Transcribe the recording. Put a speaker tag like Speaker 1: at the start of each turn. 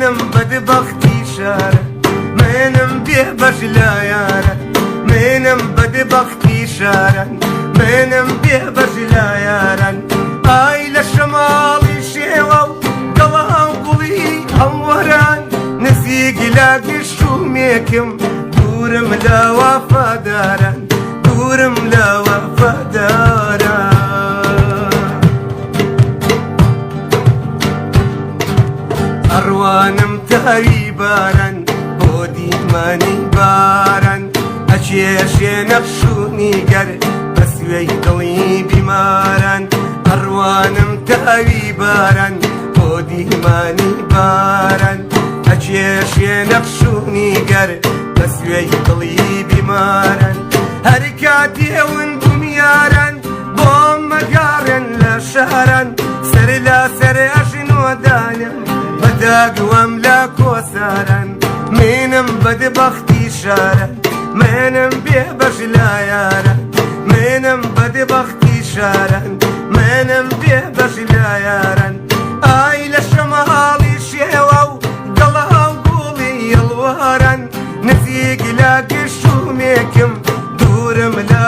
Speaker 1: منم بدبختی شارە منم بێبەش لە یارە منم بدبختی شارە منم بێبەش لە یاران ئای لە شەماڵی شێوە و گەڵاو گوڵی هەموەران نزیکی لە گشتومێکم دوورم لە وەفاداران دوورم لە وەفاداران ئەڕوانم تاوی باران بۆ دیمانی باران ئەچێشێ نەخش و نیگەر بە سوێی دڵی بیماران ئەڕوانم تاوی باران بۆ دیمانی باران ئەچێشێ نەخش و نیگەر بە سوێی دڵی بیماران هەر کاتێ وندوم یاران بۆم مەگاڕێن لە شاران سەر لا سەر ئەژنۆدانم بەداگوەم لە کۆساران منم بدبختی شارە منم بێبەش لە یارە منم بدبختی شاران منم بێبەش لە یاران ئای لە شەماڵی شێوە و گەڵاو گوڵی هەڵواران نزیکی لە گشتومێکم دوورم لە